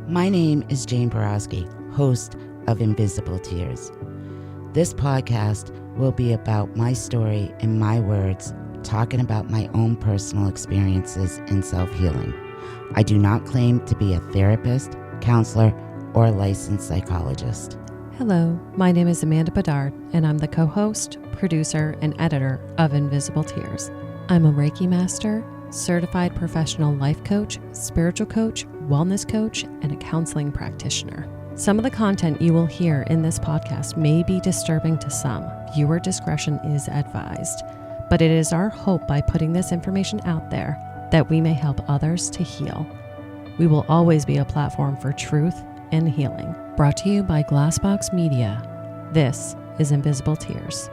My name is Jane Borowski, host of Invisible Tears. This podcast will be about my story in my words, talking about my own personal experiences in self-healing. I do not claim to be a therapist, counselor, or licensed psychologist. Hello, my name is Amanda Bedard, and I'm the co-host, producer, and editor of Invisible Tears. I'm a Reiki master, certified professional life coach, spiritual coach, wellness coach, and a counseling practitioner. Some of the content you will hear in this podcast may be disturbing to some. Viewer discretion is advised. But it is our hope by putting this information out there that we may help others to heal. We will always be a platform for truth and healing. Brought to you by Glassbox Media. This is Invisible Tears.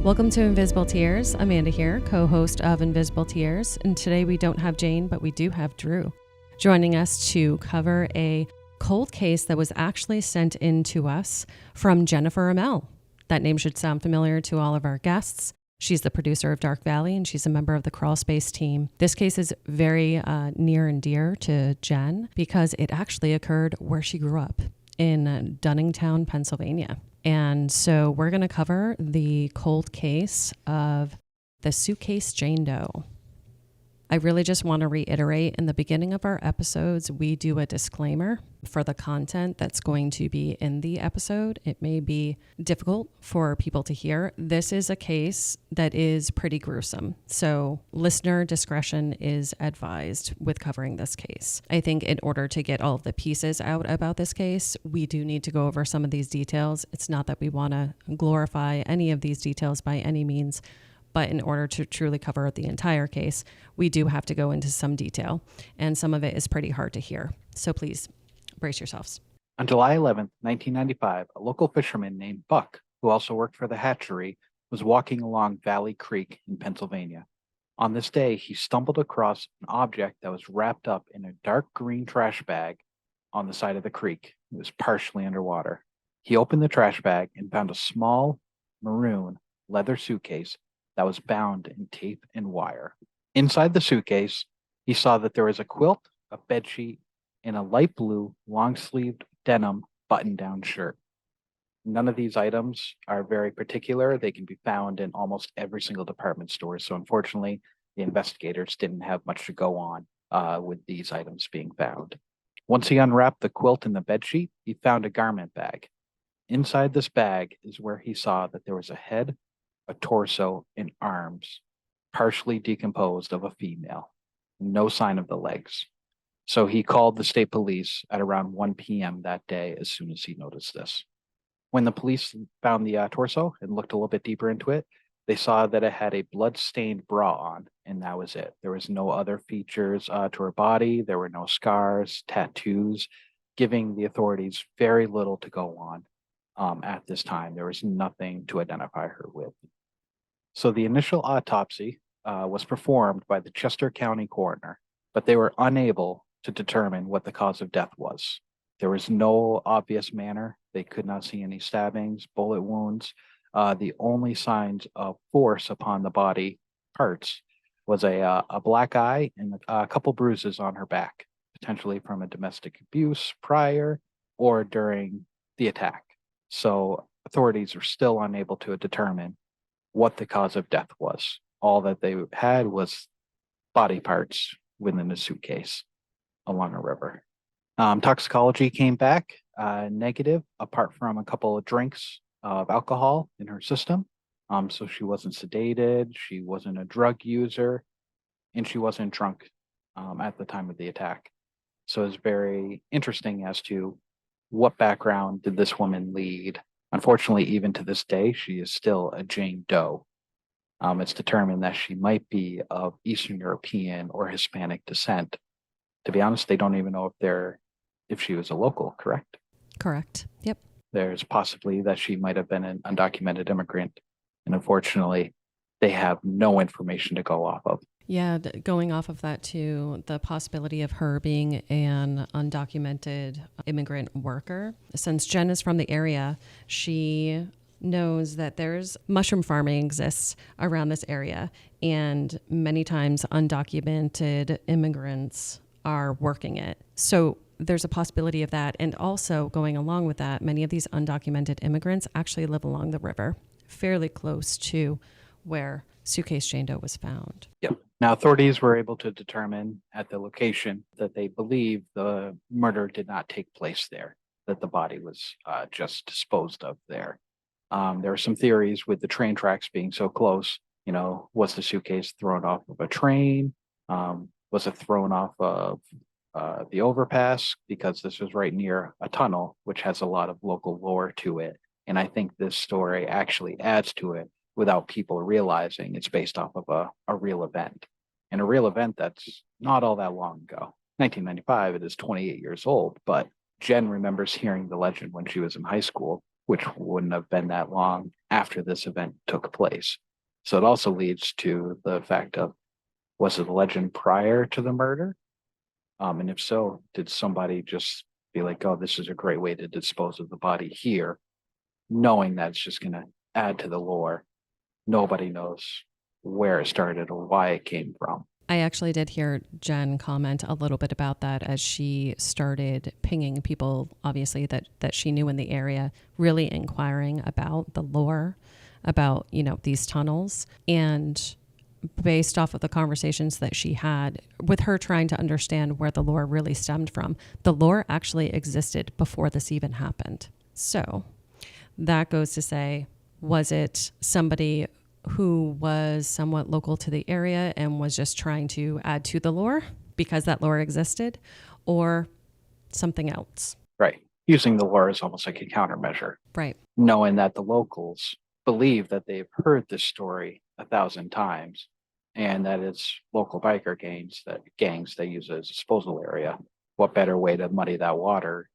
Welcome to Invisible Tears. Amanda here, co-host of Invisible Tears. And today we don't have Jane, but we do have Drew joining us to cover a cold case that was actually sent in to us from Jennifer Amell. That name should sound familiar to all of our guests. She's the producer of Dark Valley, and she's a member of the Crawl Space team. This case is very near and dear to Jen because it actually occurred where she grew up in Dunningtown, Pennsylvania. And so we're going to cover the cold case of the Suitcase Jane Doe. I really just want to reiterate, in the beginning of our episodes, we do a disclaimer for the content that's going to be in the episode. It may be difficult for people to hear. This is a case that is pretty gruesome, so listener discretion is advised with covering this case. I think in order to get all of the pieces out about this case, we do need to go over some of these details. It's not that we want to glorify any of these details by any means, but in order to truly cover the entire case, we do have to go into some detail, and some of it is pretty hard to hear. So please brace yourselves. On July 11th, 1995, a local fisherman named Buck, who also worked for the hatchery, was walking along Valley Creek in Pennsylvania. On this day, he stumbled across an object that was wrapped up in a dark green trash bag on the side of the creek. It was partially underwater. He opened the trash bag and found a small maroon leather suitcase that was bound in tape and wire. Inside the suitcase, he saw that there was a quilt, a bedsheet, and a light blue long-sleeved denim button-down shirt. None of these items are very particular. They can be found in almost every single department store. So unfortunately, the investigators didn't have much to go on with these items being found. Once he unwrapped the quilt and the bedsheet, he found a garment bag. Inside this bag is where he saw that there was a head, a torso, and arms, partially decomposed, of a female. No sign of the legs. So he called the state police at around 1 p.m. that day as soon as he noticed this. When the police found the torso and looked a little bit deeper into it, they saw that it had a blood-stained bra on, and that was it. There was no other features to her body. There were no scars, tattoos, giving the authorities very little to go on at this time. There was nothing to identify her with. So the initial autopsy was performed by the Chester County coroner, but they were unable to determine what the cause of death was. There was no obvious manner. They could not see any stabbings, bullet wounds. The only signs of force upon the body parts was a black eye and a couple bruises on her back, potentially from a domestic abuse prior or during the attack. So authorities are still unable to determine what the cause of death was. All that they had was body parts within a suitcase along a river. Toxicology came back negative, apart from a couple of drinks of alcohol in her system. So she wasn't sedated, she wasn't a drug user, and she wasn't drunk at the time of the attack. So it's very interesting as to what background did this woman lead. Unfortunately, even to this day, she is still a Jane Doe. It's determined that she might be of Eastern European or Hispanic descent. To be honest, they don't even know if she was a local, correct? Correct. Yep. There's possibly that she might have been an undocumented immigrant. And unfortunately, they have no information to go off of. Yeah, going off of that too, the possibility of her being an undocumented immigrant worker. Since Jen is from the area, she knows that there's mushroom farming exists around this area, and many times undocumented immigrants are working it. So there's a possibility of that. And also going along with that, many of these undocumented immigrants actually live along the river, fairly close to where Suitcase Jane Doe was found. Yep. Now, authorities were able to determine at the location that they believe the murder did not take place there, that the body was just disposed of there. There are some theories with the train tracks being so close. Was the suitcase thrown off of a train? Was it thrown off of the overpass? Because this was right near a tunnel, which has a lot of local lore to it. And I think this story actually adds to it without people realizing it's based off of a real event. And a real event that's not all that long ago. 1995, it is 28 years old, but Jen remembers hearing the legend when she was in high school, which wouldn't have been that long after this event took place. So it also leads to the fact of, was it a legend prior to the murder? And if so, did somebody just be like, oh, this is a great way to dispose of the body here, knowing that it's just going to add to the lore? Nobody knows where it started or why it came from. I actually did hear Jen comment a little bit about that as she started pinging people, obviously, that she knew in the area, really inquiring about the lore, about, these tunnels. And based off of the conversations that she had with her trying to understand where the lore really stemmed from, the lore actually existed before this even happened. So that goes to say, was it somebody who was somewhat local to the area and was just trying to add to the lore because that lore existed, or something else? Right. Using the lore is almost like a countermeasure. Right. Knowing that the locals believe that they've heard this story 1,000 times and that it's local biker gangs that use it as a disposal area. What better way to muddy that water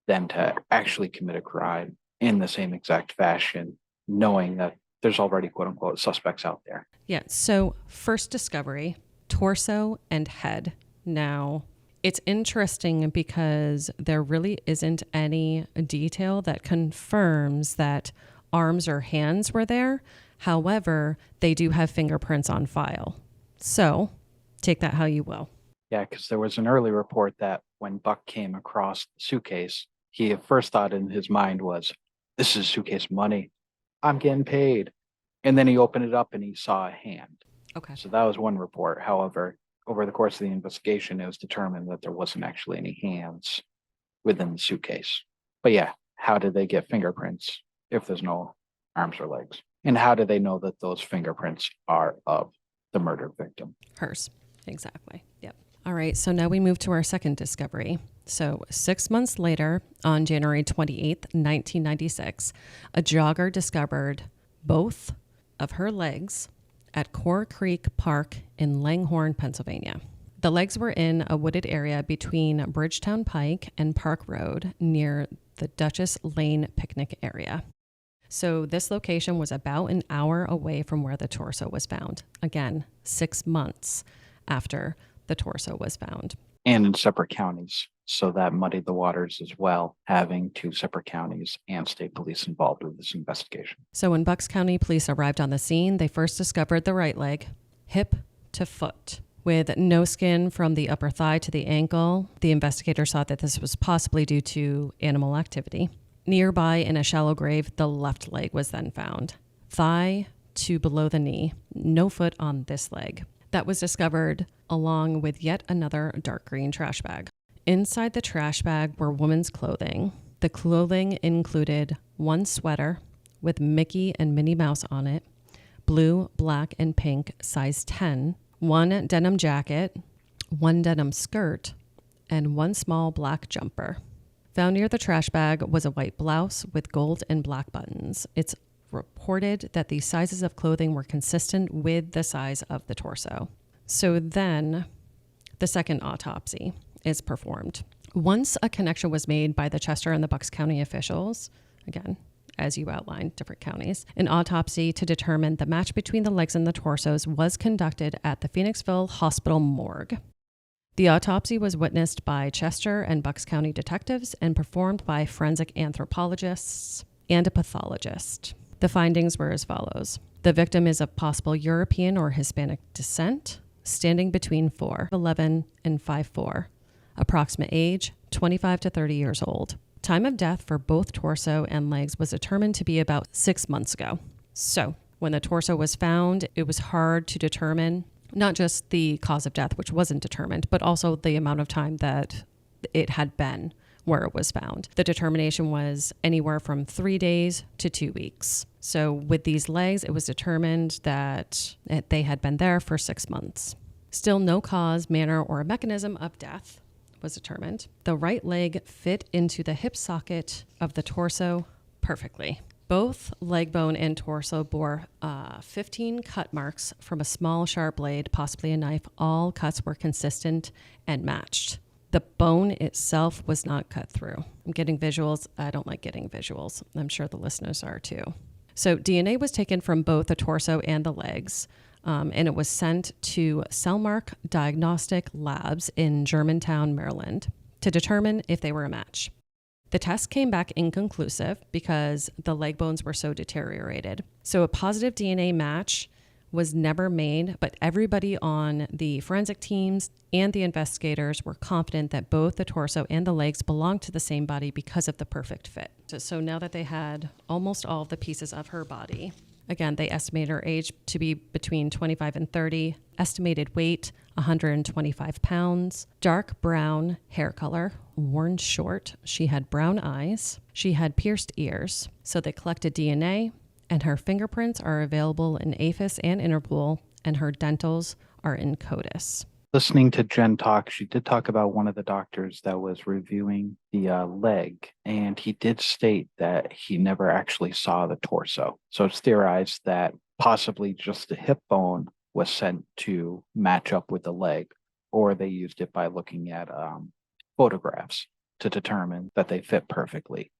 than to actually commit a crime in the same exact fashion, knowing that there's already quote unquote suspects out there. Yeah. So first discovery, torso and head. Now it's interesting because there really isn't any detail that confirms that arms or hands were there. However, they do have fingerprints on file. So take that how you will. Yeah, because there was an early report that when Buck came across the suitcase, he first thought in his mind was, this is suitcase money. I'm getting paid. And then he opened it up and he saw a hand. Okay. So that was one report. However, over the course of the investigation, it was determined that there wasn't actually any hands within the suitcase. But yeah, how did they get fingerprints if there's no arms or legs? And how do they know that those fingerprints are of the murdered victim? Hers. Exactly. Yep. All right. So now we move to our second discovery. So 6 months later, on January 28th, 1996, a jogger discovered both of her legs at Core Creek Park in Langhorne, Pennsylvania. The legs were in a wooded area between Bridgetown Pike and Park Road near the Duchess Lane picnic area. So this location was about an hour away from where the torso was found. Again, 6 months after the torso was found. And in separate counties. So that muddied the waters as well, having 2 separate counties and state police involved with this investigation. So when Bucks County police arrived on the scene, they first discovered the right leg, hip to foot. With no skin from the upper thigh to the ankle, the investigators thought that this was possibly due to animal activity. Nearby in a shallow grave, the left leg was then found. Thigh to below the knee, no foot on this leg. That was discovered along with yet another dark green trash bag. Inside the trash bag were women's clothing. The clothing included one sweater with Mickey and Minnie Mouse on it, blue, black, and pink, size 10, one denim jacket, one denim skirt, and one small black jumper. Found near the trash bag was a white blouse with gold and black buttons. It's reported that the sizes of clothing were consistent with the size of the torso. So then the second autopsy is performed. Once a connection was made by the Chester and the Bucks County officials, Again, as you outlined, different counties. An autopsy to determine the match between the legs and the torsos was conducted at the Phoenixville Hospital morgue. The autopsy was witnessed by Chester and Bucks County detectives and performed by forensic anthropologists and a pathologist. The findings were as follows. The victim is of possible European or Hispanic descent, standing between 4'11" and 5'4". Approximate age, 25 to 30 years old. Time of death for both torso and legs was determined to be about 6 months ago. So, when the torso was found, it was hard to determine not just the cause of death, which wasn't determined, but also the amount of time that it had been where it was found. The determination was anywhere from 3 days to 2 weeks. So with these legs, it was determined that they had been there for 6 months. Still no cause, manner, or mechanism of death was determined. The right leg fit into the hip socket of the torso perfectly. Both leg bone and torso bore 15 cut marks from a small sharp blade, possibly a knife. All cuts were consistent and matched. The bone itself was not cut through. I'm getting visuals. I don't like getting visuals. I'm sure the listeners are too. So DNA was taken from both the torso and the legs, and it was sent to Cellmark Diagnostic Labs in Germantown, Maryland, to determine if they were a match. The test came back inconclusive because the leg bones were so deteriorated. So a positive DNA match was never made, but everybody on the forensic teams and the investigators were confident that both the torso and the legs belonged to the same body because of the perfect fit. So now that they had almost all of the pieces of her body, again, they estimated her age to be between 25 and 30, estimated weight 125 pounds, dark brown hair color, worn short. She had brown eyes. She had pierced ears. So they collected DNA, and her fingerprints are available in APHIS and Interpol, and her dentals are in CODIS. Listening to Jen talk, she did talk about one of the doctors that was reviewing the leg, and he did state that he never actually saw the torso. So it's theorized that possibly just the hip bone was sent to match up with the leg, or they used it by looking at photographs to determine that they fit perfectly.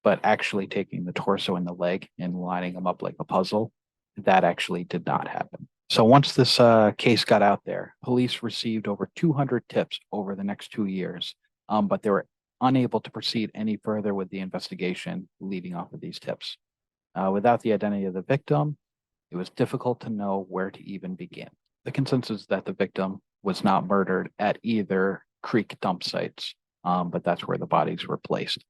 But actually taking the torso and the leg and lining them up like a puzzle, that actually did not happen. So once this case got out there, police received over 200 tips over the next 2 years, but they were unable to proceed any further with the investigation leading off of these tips. Without the identity of the victim, it was difficult to know where to even begin. The consensus is that the victim was not murdered at either creek dump sites, but that's where the bodies were placed,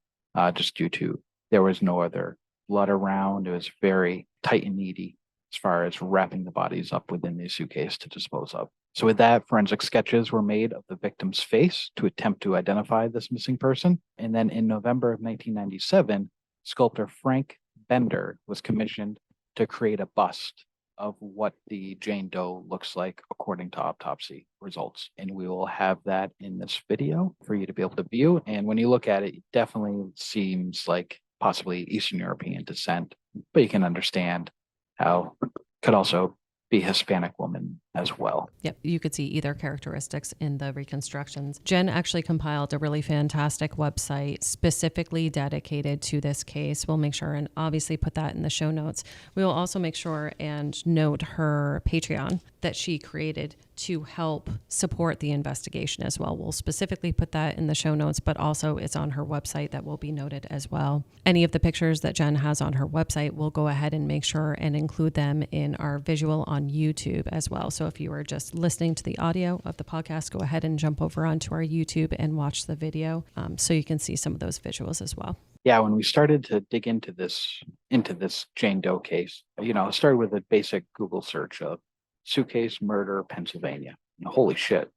just due to there was no other blood around. It was very tight and needy as far as wrapping the bodies up within the suitcase to dispose of. So with that, forensic sketches were made of the victim's face to attempt to identify this missing person. And then in November of 1997, sculptor Frank Bender was commissioned to create a bust of what the Jane Doe looks like according to autopsy results. And we will have that in this video for you to be able to view. And when you look at it, it definitely seems like possibly Eastern European descent, but you can understand how it could also be a Hispanic woman as well. Yep, you could see either characteristics in the reconstructions. Jen actually compiled a really fantastic website specifically dedicated to this case. We'll make sure and obviously put that in the show notes. We will also make sure and note her Patreon that she created to help support the investigation as well. We'll specifically put that in the show notes, but also it's on her website that will be noted as well. Any of the pictures that Jen has on her website, we'll go ahead and make sure and include them in our visual on YouTube as well. So if you are just listening to the audio of the podcast, go ahead and jump over onto our YouTube and watch the video so you can see some of those visuals as well. Yeah, when we started to dig into this Jane Doe case, it started with a basic Google search of Suitcase murder, Pennsylvania. And holy shit.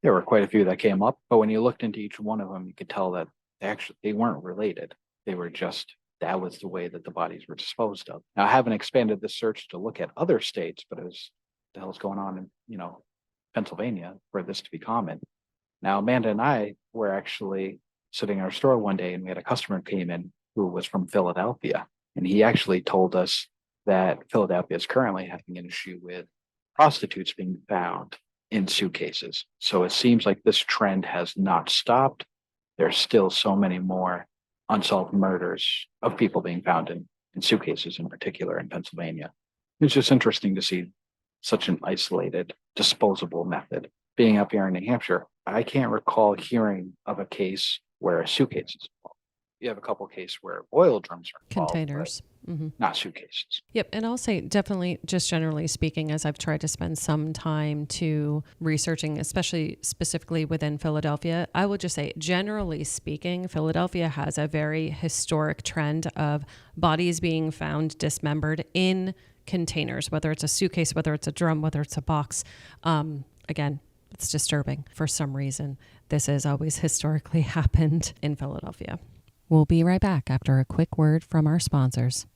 There were quite a few that came up, but when you looked into each one of them, you could tell that they weren't related. They were just, that was the way that the bodies were disposed of. Now, I haven't expanded this search to look at other states, but it was, the hell's going on in, Pennsylvania for this to be common. Now, Amanda and I were actually sitting in our store one day, and we had a customer who came in who was from Philadelphia, and he actually told us that Philadelphia is currently having an issue with prostitutes being found in suitcases. So it seems like this trend has not stopped. There's still so many more unsolved murders of people being found in suitcases in particular in Pennsylvania. It's just interesting to see such an isolated, disposable method. Being up here in New Hampshire, I can't recall hearing of a case where a suitcase is involved. You have a couple cases where oil drums are involved, Containers. but not suitcases. Yep. And I'll say definitely, just generally speaking, as I've tried to spend some time to researching, especially specifically within Philadelphia, I will just say, generally speaking, Philadelphia has a very historic trend of bodies being found dismembered in containers, whether it's a suitcase, whether it's a drum, whether it's a box. Again, it's disturbing for some reason. This has always historically happened in Philadelphia. We'll be right back after a quick word from our sponsors.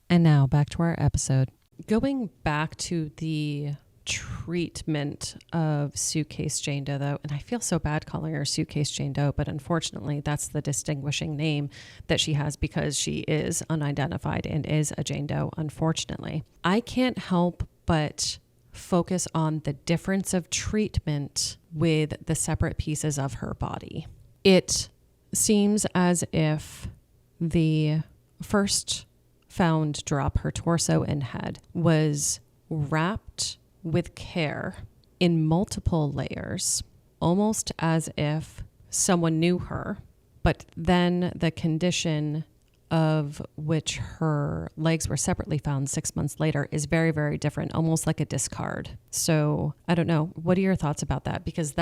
And now back to our episode. Going back to the treatment of Suitcase Jane Doe, though, and I feel so bad calling her Suitcase Jane Doe, but unfortunately that's the distinguishing name that she has because she is unidentified and is a Jane Doe, unfortunately. I can't help but focus on the difference of treatment with the separate pieces of her body. It seems as if the first found drop, her torso and head, was wrapped with care in multiple layers, almost as if someone knew her, but then the condition of which her legs were separately found 6 months later is very, very different, almost like a discard. So I don't know. What are your thoughts about that? Because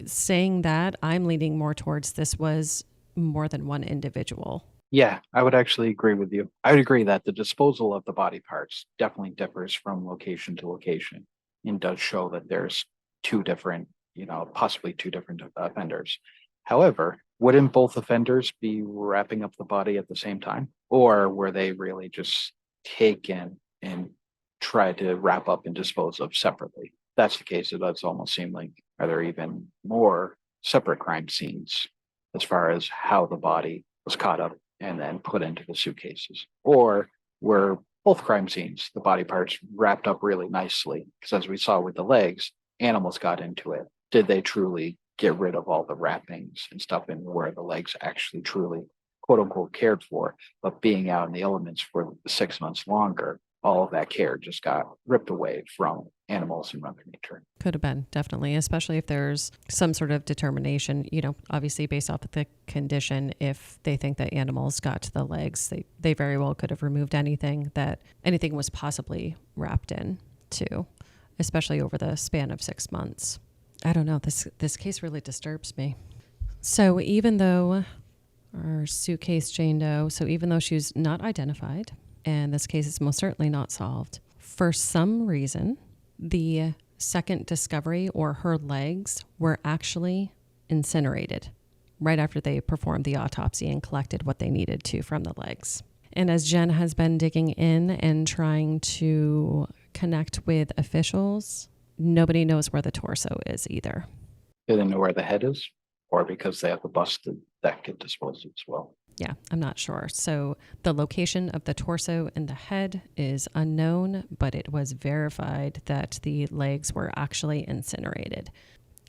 saying that, I'm leaning more towards this was more than one individual. Yeah, I would actually agree with you. I would agree that the disposal of the body parts definitely differs from location to location and does show that there's two different, possibly two different offenders. However, wouldn't both offenders be wrapping up the body at the same time? Or were they really just taken and tried to wrap up and dispose of separately? If that's the case, it does almost seem like, are there even more separate crime scenes as far as how the body was caught up and then put into the suitcases? Or were both crime scenes, the body parts wrapped up really nicely? Because as we saw with the legs, animals got into it. Did they truly get rid of all the wrappings and stuff and where the legs actually truly, quote unquote, cared for? But being out in the elements for 6 months longer, all of that care just got ripped away from animals and Mother Nature. Could have been, definitely, especially if there's some sort of determination, obviously based off of the condition. If they think that animals got to the legs, they very well could have removed anything was possibly wrapped in too, especially over the span of 6 months. I don't know. This case really disturbs me. So even though our Suitcase Jane Doe, even though she's not identified, and this case is most certainly not solved, for some reason, the second discovery, or her legs, were actually incinerated right after they performed the autopsy and collected what they needed to from the legs. And as Jen has been digging in and trying to connect with officials, nobody knows where the torso is either. They didn't know where the head is, or because they have the bust that get disposed of as well. Yeah, I'm not sure. So the location of the torso and the head is unknown, but it was verified that the legs were actually incinerated.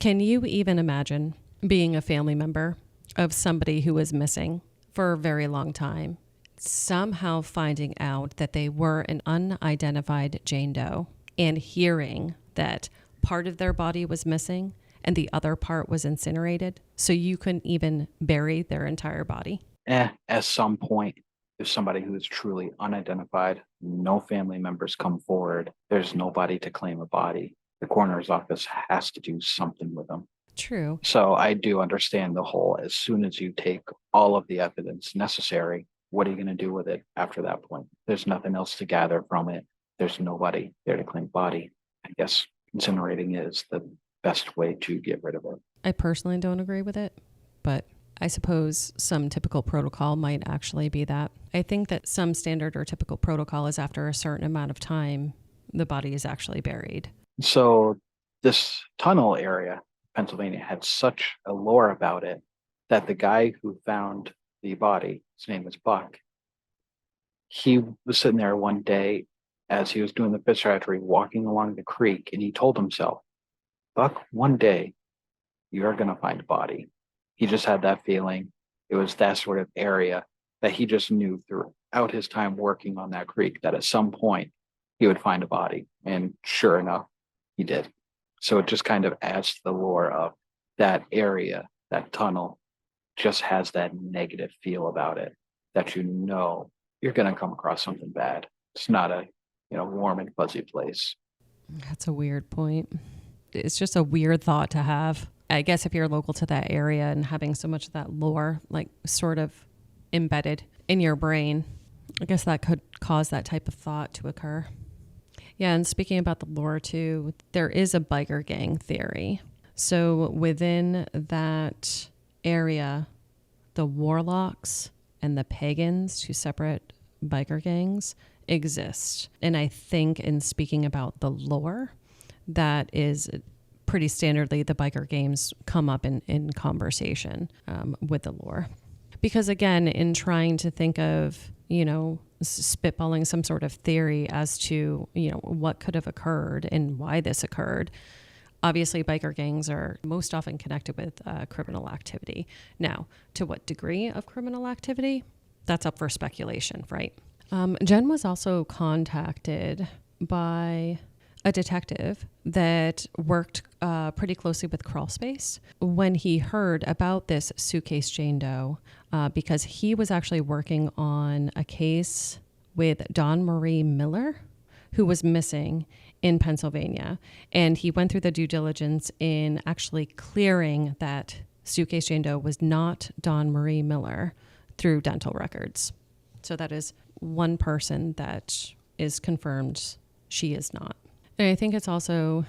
Can you even imagine being a family member of somebody who was missing for a very long time, somehow finding out that they were an unidentified Jane Doe and hearing that part of their body was missing and the other part was incinerated, so you couldn't even bury their entire body? At some point, if somebody who is truly unidentified, no family members come forward, there's nobody to claim a body. The coroner's office has to do something with them. True. So I do understand the whole, as soon as you take all of the evidence necessary, what are you going to do with it after that point? There's nothing else to gather from it. There's nobody there to claim body. I guess incinerating is the best way to get rid of it. I personally don't agree with it, but I suppose some typical protocol might actually be that. I think that some standard or typical protocol is after a certain amount of time, the body is actually buried. So this tunnel area, Pennsylvania, had such a lore about it that the guy who found the body, his name was Buck, he was sitting there one day as he was doing the fish hatchery, walking along the creek, and he told himself, Buck, one day you're going to find a body. He just had that feeling. It was that sort of area that he just knew throughout his time working on that creek that at some point he would find a body. And sure enough, he did. So it just kind of adds to the lore of that area, that tunnel just has that negative feel about it that you're going to come across something bad. It's not a warm and fuzzy place. That's a weird point. It's just a weird thought to have. I guess if you're local to that area and having so much of that lore like sort of embedded in your brain, I guess that could cause that type of thought to occur. Yeah, and speaking about the lore too, there is a biker gang theory. So within that area, the warlocks and the pagans, two separate biker gangs, exist. And I think in speaking about the lore, that is pretty standardly the biker games come up in conversation with the lore. Because again, in trying to think of, spitballing some sort of theory as to, what could have occurred and why this occurred, obviously biker gangs are most often connected with criminal activity. Now, to what degree of criminal activity? That's up for speculation, right? Jen was also contacted by a detective that worked pretty closely with Crawlspace when he heard about this Suitcase Jane Doe, because he was actually working on a case with Dawn Marie Miller, who was missing in Pennsylvania. And he went through the due diligence in actually clearing that Suitcase Jane Doe was not Dawn Marie Miller through dental records. So that is one person that is confirmed she is not. And I think it's also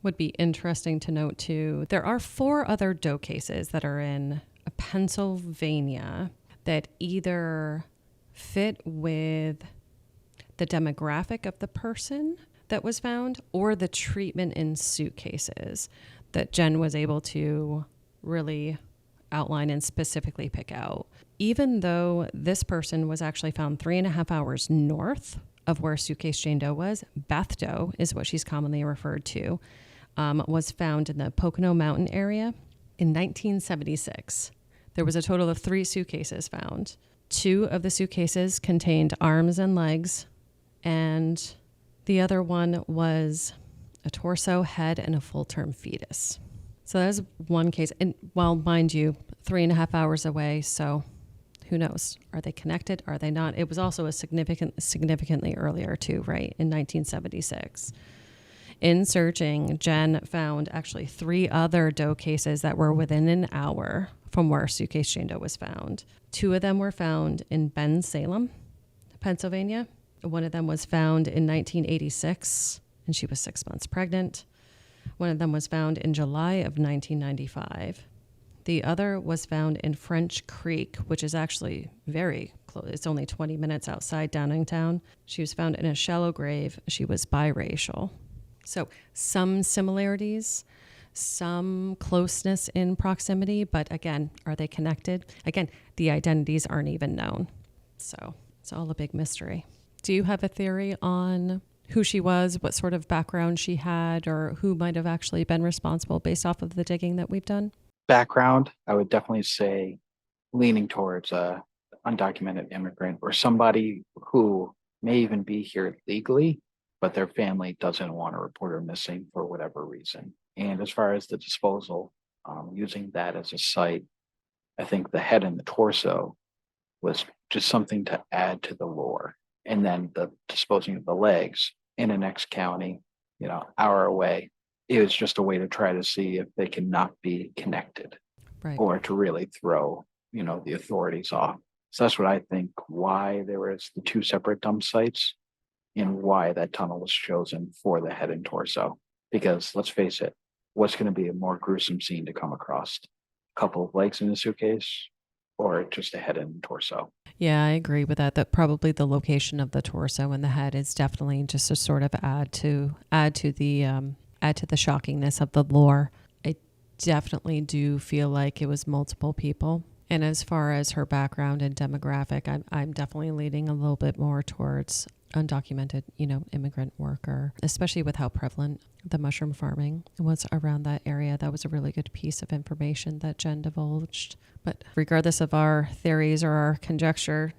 would be interesting to note too, there are 4 other Doe cases that are in Pennsylvania that either fit with the demographic of the person that was found or the treatment in suitcases that Jen was able to really outline and specifically pick out. Even though this person was actually found 3.5 hours north of where Suitcase Jane Doe was, Beth Doe is what she's commonly referred to, was found in the Pocono Mountain area in 1976. There was a total of 3 suitcases found. 2 of the suitcases contained arms and legs, and the other one was a torso, head, and a full-term fetus. So that's one case. And well, mind you, 3.5 hours away, so who knows? Are they connected? Are they not? It was also a significantly earlier too, right? In 1976. In searching, Jen found actually 3 other Doe cases that were within an hour from where Suitcase Jane Doe was found. 2 of them were found in Bensalem, Pennsylvania. One of them was found in 1986, and she was 6 months pregnant. One of them was found in July of 1995. The other was found in French Creek, which is actually very close. It's only 20 minutes outside Downingtown. She was found in a shallow grave. She was biracial. So some similarities, some closeness in proximity, but again, are they connected? Again, the identities aren't even known. So it's all a big mystery. Do you have a theory on who she was, what sort of background she had, or who might have actually been responsible based off of the digging that we've done? Background, I would definitely say leaning towards a undocumented immigrant or somebody who may even be here legally, but their family doesn't want to report her missing for whatever reason. And as far as the disposal, using that as a site, I think the head and the torso was just something to add to the lore. And then the disposing of the legs in an X county, hour away, it was just a way to try to see if they can not be connected, Right. or to really throw, the authorities off. So that's what I think, why there was the 2 separate dump sites and why that tunnel was chosen for the head and torso. Because let's face it, what's going to be a more gruesome scene to come across? A couple of legs in a suitcase or just a head and torso? Yeah, I agree with that. That probably the location of the torso and the head is definitely just to sort of add to the shockingness of the lore. I definitely do feel like it was multiple people. And as far as her background and demographic, I'm definitely leaning a little bit more towards undocumented, immigrant worker, especially with how prevalent the mushroom farming was around that area. That was a really good piece of information that Jen divulged. But regardless of our theories or our conjecture,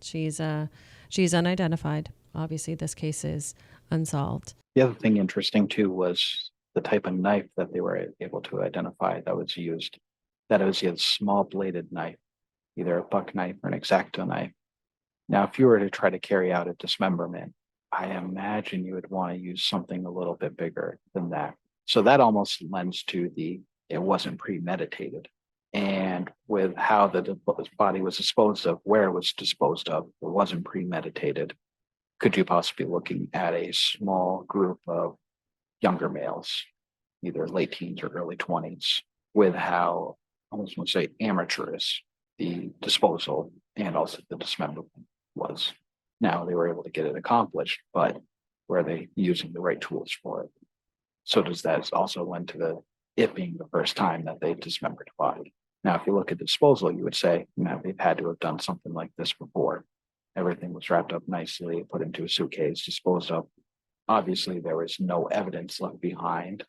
she's unidentified. Obviously, this case is unsolved. The other thing interesting too was the type of knife that they were able to identify that was used. That it was a small bladed knife, either a buck knife or an X-Acto knife. Now, if you were to try to carry out a dismemberment, I imagine you would want to use something a little bit bigger than that. So that almost lends to it wasn't premeditated. And with how the body was disposed of, where it was disposed of, it wasn't premeditated. Could you possibly be looking at a small group of younger males, either late teens or early 20s, with how, I almost want to say, amateurish the disposal and also the dismemberment was. Now they were able to get it accomplished, but were they using the right tools for it? So does that also lend to it being the first time that they dismembered a body? Now, if you look at disposal, you would say, they've had to have done something like this before. Everything was wrapped up nicely, put into a suitcase, disposed of. Obviously, there was no evidence left behind.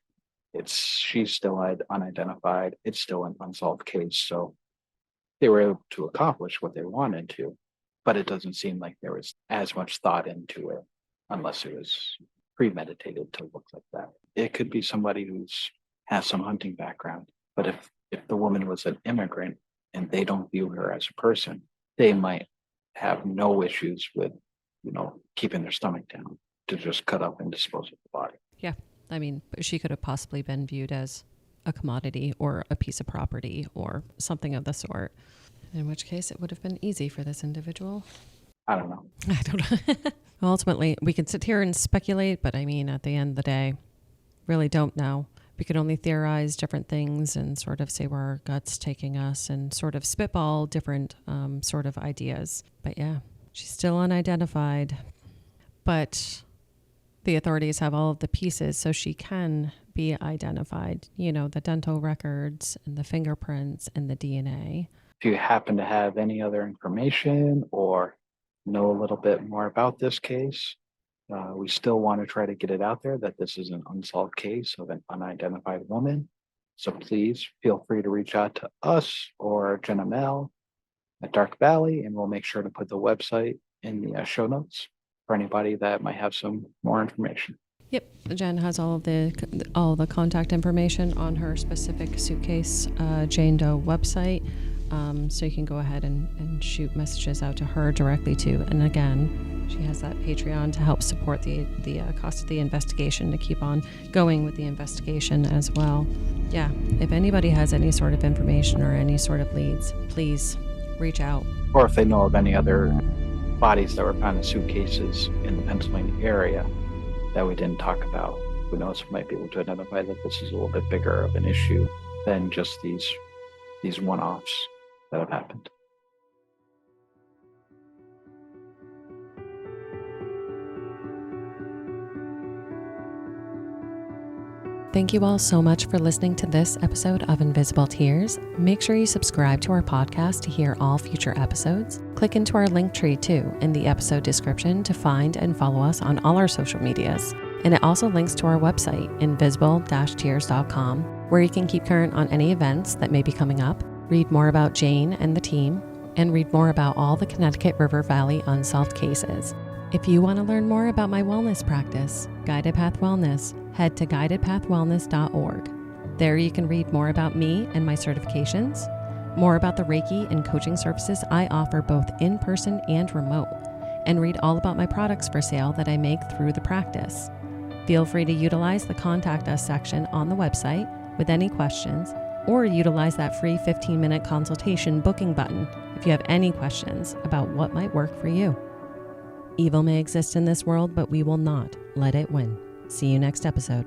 She's still unidentified. It's still an unsolved case. So they were able to accomplish what they wanted to, but it doesn't seem like there was as much thought into it unless it was premeditated to look like that. It could be somebody has some hunting background, but if the woman was an immigrant and they don't view her as a person, they might have no issues with, keeping their stomach down to just cut up and dispose of the body. Yeah. I mean, she could have possibly been viewed as a commodity or a piece of property or something of the sort, in which case it would have been easy for this individual. I don't know. I don't know. Ultimately, we could sit here and speculate, but I mean, at the end of the day, really don't know. We could only theorize different things and sort of say where our gut's taking us and sort of spitball different sort of ideas. But yeah, she's still unidentified. But the authorities have all of the pieces so she can be identified. The dental records and the fingerprints and the DNA. If you happen to have any other information or know a little bit more about this case, we still want to try to get it out there that this is an unsolved case of an unidentified woman. So please feel free to reach out to us or Jenna Mel at Dark Valley, and we'll make sure to put the website in the show notes for anybody that might have some more information. Yep, Jen has all the contact information on her specific Suitcase Jane Doe website. So you can go ahead and shoot messages out to her directly too. And again, she has that Patreon to help support the cost of the investigation, to keep on going with the investigation as well. Yeah, if anybody has any sort of information or any sort of leads, please reach out. Or if they know of any other bodies that were found in suitcases in the Pennsylvania area that we didn't talk about, who knows, we might be able to identify that this is a little bit bigger of an issue than just these one-offs that have happened. Thank you all so much for listening to this episode of Invisible Tears. Make sure you subscribe to our podcast to hear all future episodes. Click into our link tree too in the episode description to find and follow us on all our social medias. And it also links to our website, invisible-tears.com, where you can keep current on any events that may be coming up, read more about Jane and the team, and read more about all the Connecticut River Valley unsolved cases. If you want to learn more about my wellness practice, Guided Path Wellness, head to guidedpathwellness.org. There you can read more about me and my certifications, more about the Reiki and coaching services I offer both in person and remote, and read all about my products for sale that I make through the practice. Feel free to utilize the Contact Us section on the website with any questions, or utilize that free 15-minute consultation booking button if you have any questions about what might work for you. Evil may exist in this world, but we will not let it win. See you next episode.